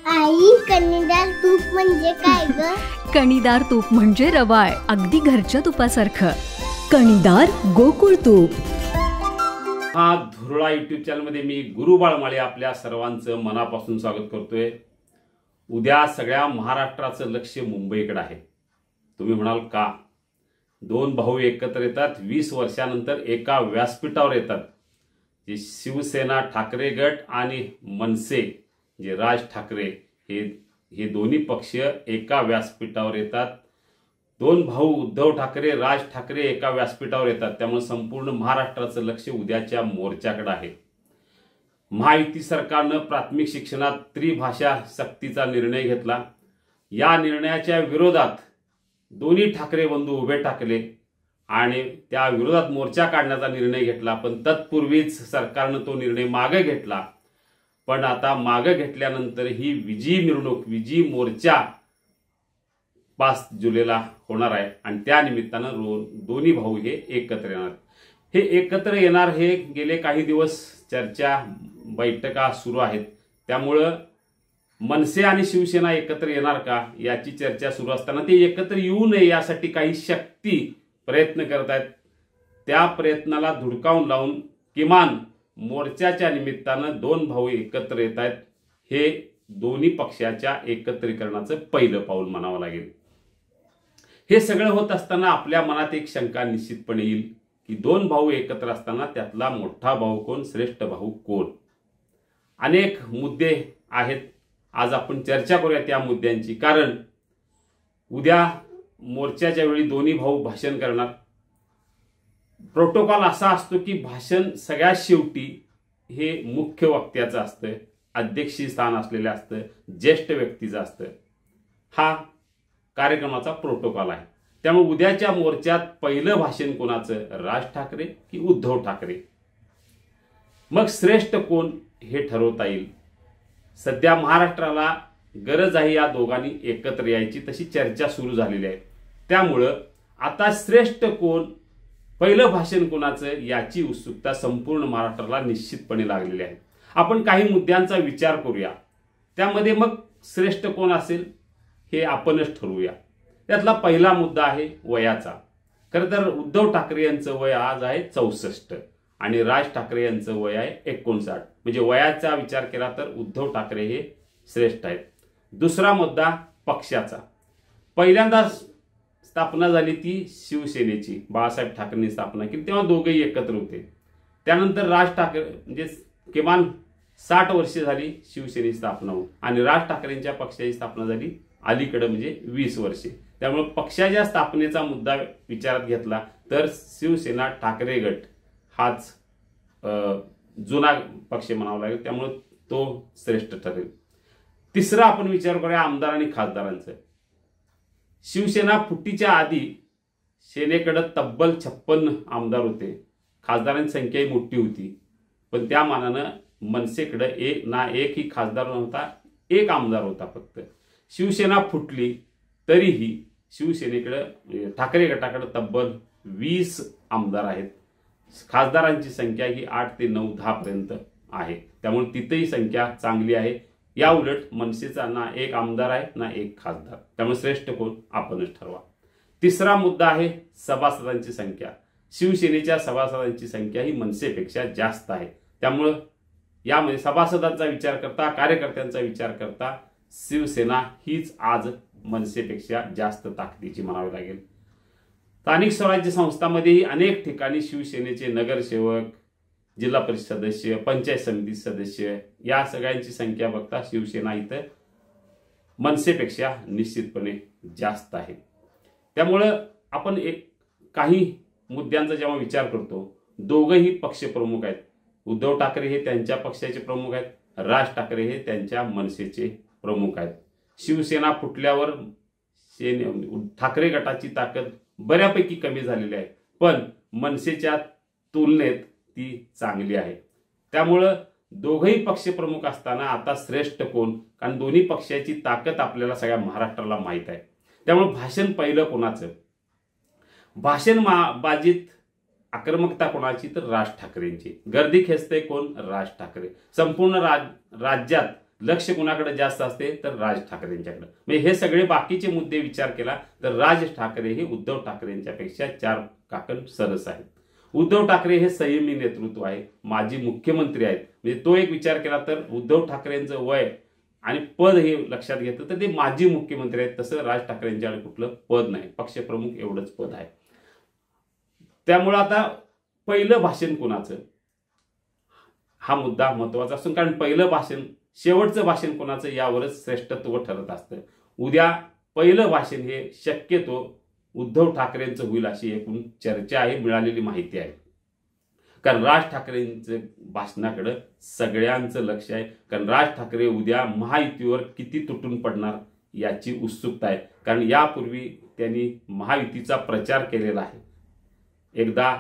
आई, कणीदार तूप म्हणजे काय ग? कणीदार तूप म्हणजे रवाळ, अगदी घरच्या तुपासारखं. कणीदार गोकुळ तूप. हा धुरळा युट्यूब चॅनलमध्ये मी गुरु बाळमाळे आपल्या सर्वांचं मनापासून स्वागत करतोय. उद्या सगळ्या महाराष्ट्राचं लक्ष मुंबईकडे आहे. तुम्ही म्हणाल का? दोन भाऊ एकत्र येतात, 20 वर्षानंतर एका व्यासपीठावर येतात. जे शिवसेना ठाकरे गट आणि मनसे जे राज ठाकरे हे दोन्ही पक्ष एका व्यासपीठावर येतात. दोन भाऊ उद्धव ठाकरे, राज ठाकरे एका व्यासपीठावर येतात. त्यामुळे संपूर्ण महाराष्ट्राचं लक्ष उद्याच्या मोर्चाकडे आहे. महायुती सरकारनं प्राथमिक शिक्षणात त्रिभाषा सक्तीचा निर्णय घेतला. या निर्णयाच्या विरोधात दोन्ही ठाकरे बंधू उभे ठाकले आणि त्या विरोधात मोर्चा काढण्याचा निर्णय घेतला. पण तत्पूर्वीच सरकारनं तो निर्णय मागे घेतला. पण आता मागे घेतल्यानंतर ही विजयी मिरवणूक, विजयी मोर्चा 5 जुलैला होणार आहे आणि त्या निमित्तानं दोन्ही भाऊ हे एकत्र येणार. हे एकत्र येणार हे गेले काही दिवस चर्चा, बैठका सुरू आहेत. त्यामुळं मनसे आणि शिवसेना एकत्र येणार का याची चर्चा सुरू असताना ते एकत्र येऊ नये यासाठी काही शक्ती प्रयत्न करत आहेत. त्या प्रयत्नाला धुडकावून लावून किमान मोर्चाच्या निमित्तानं दोन भाऊ एकत्र येत आहेत. हे दोन्ही पक्षाच्या एकत्रीकरणाचं पहिलं पाऊल म्हणावं लागेल. हे सगळं होत असताना आपल्या मनात एक शंका निश्चितपणे येईल की दोन भाऊ एकत्र असताना त्यातला मोठा भाऊ कोण, श्रेष्ठ भाऊ कोण? अनेक मुद्दे आहेत. आज आपण चर्चा करूया त्या मुद्द्यांची. कारण उद्या मोर्चाच्या वेळी दोन्ही भाऊ भाषण करणार. प्रोटोकॉल असा असतो की भाषण सगळ्यात शेवटी हे मुख्य वक्त्याचं असतं, अध्यक्षीय स्थान असलेलं असतं, ज्येष्ठ व्यक्तीचं असतं. हा कार्यक्रमाचा प्रोटोकॉल आहे. त्यामुळे उद्याच्या मोर्चात पहिलं भाषण कोणाचं, राज ठाकरे की उद्धव ठाकरे? मग श्रेष्ठ कोण हे ठरवता येईल. सध्या महाराष्ट्राला गरज आहे या दोघांनी एकत्र यायची, तशी चर्चा सुरू झालेली आहे. त्यामुळं आता श्रेष्ठ कोण, पहिलं भाषण कोणाचं याची उत्सुकता संपूर्ण महाराष्ट्राला निश्चितपणे लागलेली आहे. आपण काही मुद्द्यांचा विचार करूया. त्यामध्ये मग श्रेष्ठ कोण असेल हे आपणच ठरवूया. त्यातला पहिला मुद्दा आहे वयाचा. खरं तर उद्धव ठाकरे यांचं वय आज आहे 64 आणि राज ठाकरे यांचं वय आहे 59. म्हणजे वयाचा विचार केला तर उद्धव ठाकरे हे श्रेष्ठ आहेत. दुसरा मुद्दा पक्षाचा. पहिल्यांदा स्थापना झाली ती शिवसेनेची, बाळासाहेब ठाकरेंनी स्थापना केली, तेव्हा दोघेही एकत्र होते. त्यानंतर राज ठाकरे म्हणजे किमान 60 वर्षे झाली शिवसेनेची स्थापना होऊन आणि राज ठाकरेंच्या पक्षाची स्थापना झाली अलीकडे म्हणजे 20 वर्षे. त्यामुळे पक्षाच्या स्थापनेचा मुद्दा विचारात घेतला तर शिवसेना ठाकरे गट हाच जुना पक्ष म्हणावा लागेल. त्यामुळे तो श्रेष्ठ ठरेल. तिसरा आपण विचार करूया आमदार आणि खासदारांचं. शिवसेना फुटीच्या आधी सेनेकडे तब्बल 56 आमदार होते. खासदारांची संख्याही मोठी होती. पण त्या मानानं मनसेकडे एकही खासदार नव्हता, एक आमदार होता फक्त. शिवसेना फुटली तरीही शिवसेनेकडे ठाकरे गटाकडे तब्बल 20 आमदार आहेत. खासदारांची संख्या ही 8 ते 9, 10 पर्यंत आहे. त्यामुळे तिथेही संख्या चांगली आहे. या उलट मनसेचा ना एक आमदार आहे ना एक खासदार. त्यामुळे श्रेष्ठ कोण आपणच ठरवा. तिसरा मुद्दा आहे सभासदांची संख्या. शिवसेनेच्या सभासदांची संख्या ही मनसेपेक्षा जास्त आहे. त्यामुळं यामध्ये सभासदांचा विचार करता, कार्यकर्त्यांचा विचार करता शिवसेना हीच आज मनसेपेक्षा जास्त ताकदीची म्हणावी लागेल. स्थानिक स्वराज्य संस्थांमध्येही अनेक ठिकाणी शिवसेनेचे नगरसेवक, जिल्हा परिषद सदस्य, पंचायत समिती सदस्य या सगळ्यांची संख्या बघता शिवसेना इथं मनसेपेक्षा निश्चितपणे जास्त आहे. त्यामुळं आपण काही मुद्द्यांचा जेव्हा विचार करतो, दोघंही पक्षप्रमुख आहेत. उद्धव ठाकरे हे त्यांच्या पक्षाचे प्रमुख आहेत, राज ठाकरे हे त्यांच्या मनसेचे प्रमुख आहेत. शिवसेना फुटल्यावर ठाकरे गटाची ताकद बऱ्यापैकी कमी झालेली आहे, पण मनसेच्या तुलनेत ती चांगली आहे. त्यामुळं दोघंही पक्षप्रमुख असताना आता श्रेष्ठ कोण, कारण दोन्ही पक्षाची ताकद आपल्याला सगळ्या महाराष्ट्राला माहीत आहे. त्यामुळे भाषण पहिलं कोणाचं, भाषण बाजीत आक्रमकता कोणाची तर राज ठाकरेंची. गर्दी खेचते कोण, राज ठाकरे. संपूर्ण राज्यात लक्ष कुणाकडे जास्त असते तर राज ठाकरेंच्याकडे. म्हणजे हे सगळे बाकीचे मुद्दे विचार केला तर राज ठाकरे हे उद्धव ठाकरेंच्यापेक्षा 4 काकण सरस आहेत. उद्धव ठाकरे हे संयमी नेतृत्व आहे, माजी मुख्यमंत्री आहेत. म्हणजे तो एक विचार केला तर उद्धव ठाकरेंचं वय आणि पद हे लक्षात घेतलं तर ते माजी मुख्यमंत्री आहेत. तसं राज ठाकरेंच्याकडे कुठलं पद नाही, पक्षप्रमुख एवढंच पद आहे. त्यामुळे आता पहिलं भाषण कोणाचं हा मुद्दा महत्वाचा असून, कारण पहिलं भाषण शेवटचं भाषण कोणाचं यावरच श्रेष्ठत्व ठरत असतं. उद्या पहिलं भाषण हे शक्यतो उद्धव ठाकरेंचं होईल अशी एकूण चर्चा आहे, मिळालेली माहिती आहे. कारण राज ठाकरेंचं भाषणाकडे सगळ्यांचं लक्ष आहे. कारण राज ठाकरे उद्या महायुतीवर किती तुटून पडणार याची उत्सुकता आहे. कारण यापूर्वी त्यांनी महायुतीचा प्रचार केलेला आहे. एकदा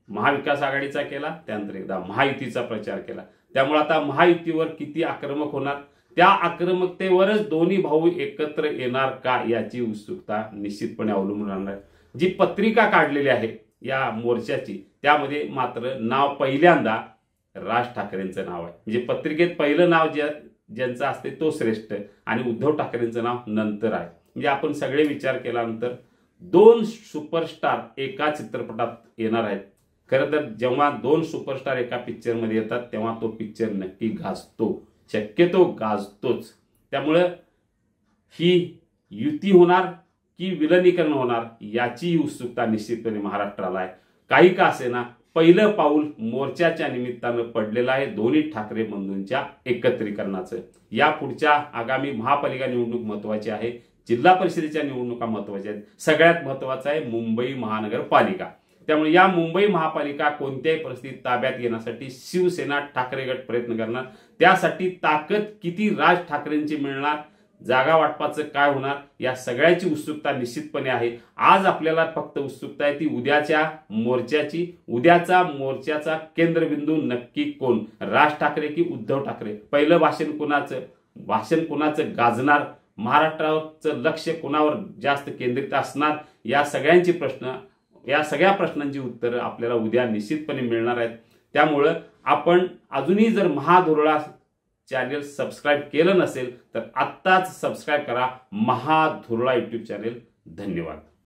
महाविकास आघाडीचा केला, त्यानंतर एकदा महायुतीचा प्रचार केला. त्यामुळे आता महायुतीवर किती आक्रमक होणार, त्या आक्रमकतेवरच दोन्ही भाऊ एकत्र येणार का याची उत्सुकता निश्चितपणे अवलंबून राहणार आहे. जी पत्रिका काढलेली आहे या मोर्चाची त्यामध्ये मात्र नाव पहिल्यांदा राज ठाकरेंचं नाव आहे. म्हणजे पत्रिकेत पहिलं नाव ज्यांचं असते तो श्रेष्ठ आणि उद्धव ठाकरेंचं नाव नंतर आहे. म्हणजे आपण सगळे विचार केल्यानंतर 2 सुपरस्टार एका चित्रपटात येणार आहेत. खरं तर जेव्हा 2 सुपरस्टार एका पिक्चरमध्ये येतात तेव्हा तो पिक्चर नक्की गाजतो, शक्यतो गाजतोच. त्यामुळं ही युती होणार की विलनीकरण होणार याची उत्सुकता निश्चितपणे महाराष्ट्राला आहे. काही का असेना पहिलं पाऊल मोर्चाच्या निमित्तानं पडलेलं आहे दोन्ही ठाकरे बंधूंच्या एकत्रीकरणाचं. या पुढच्या आगामी महापालिका निवडणूक महत्वाची आहे, जिल्हा परिषदेच्या निवडणुका महत्वाच्या आहेत. सगळ्यात महत्वाचं आहे मुंबई महानगरपालिका. त्यामुळे या मुंबई महापालिका कोणत्याही परिस्थितीत ताब्यात घेण्यासाठी शिवसेना ठाकरे गट प्रयत्न करणार. त्यासाठी ताकद किती राज ठाकरेंची मिळणार, जागा वाटपाचं काय होणार या सगळ्याची उत्सुकता निश्चितपणे आहे. आज आपल्याला फक्त उत्सुकता आहे ती उद्याच्या मोर्चाची. उद्याचा मोर्चाचा केंद्रबिंदू नक्की कोण, राज ठाकरे की उद्धव ठाकरे, पहिलं भाषण कोणाचं गाजणार, महाराष्ट्राचं लक्ष कोणावर जास्त केंद्रित असणार, या सगळ्या प्रश्नांची उत्तरं आपल्याला उद्या निश्चितपणे मिळणार आहेत. त्यामुळं आपण अजूनही जर महाधुरळा चॅनेल सबस्क्राईब केलं नसेल तर आत्ताच सबस्क्राईब करा महाधुरळा YouTube चॅनेल. धन्यवाद.